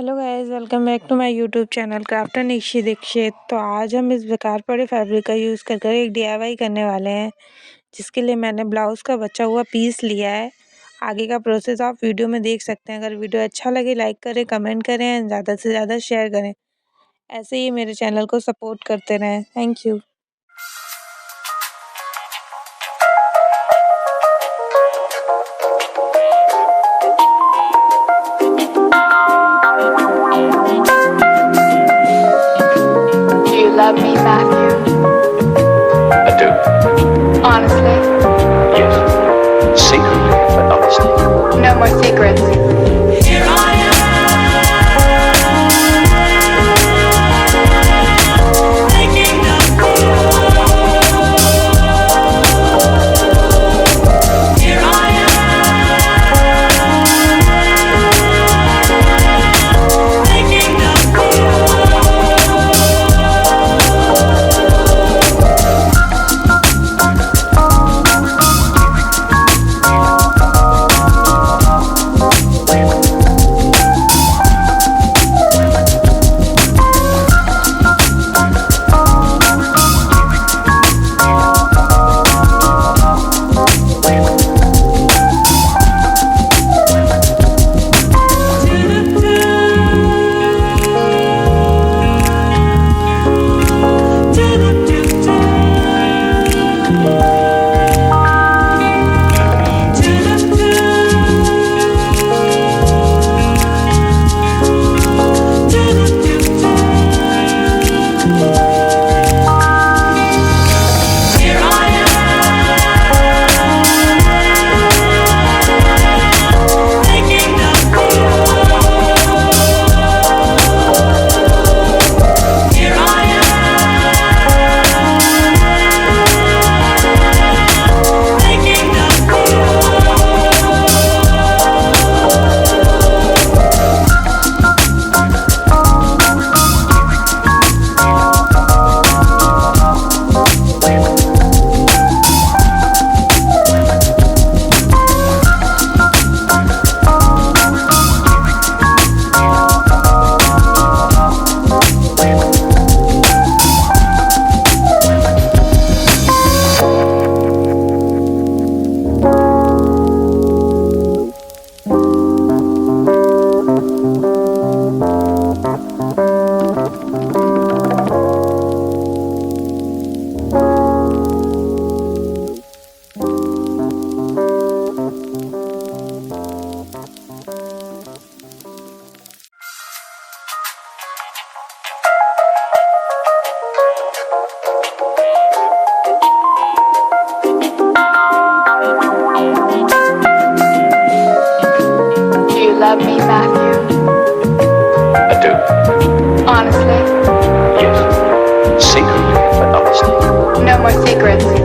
Hello guys, welcome back to my YouTube channel crafter Nikshi Dixit. तो आज हम इस बेकार पड़े फैब्रिक का यूज़ कर कर एक डीआईवाई करने वाले हैं, जिसके लिए मैंने ब्लाउज़ का बचा हुआ पीस लिया है। आगे का प्रोसेस आप वीडियो में देख सकते हैं। अगर वीडियो अच्छा लगे लाइक करें, कमेंट करें एंड ज़्यादा से ज़्यादा शेयर करें। ऐसे ही मेरे चैनल को सपोर्ट करते रहें। Thank you. Love me, Matthew? I do. Honestly? Yes. Secretly, but honestly. No more secrets. Here I am, waking up. Here I am, waking up. Love me, Matthew? I do. Honestly? Yes. Secretly, but honestly. No more secrets.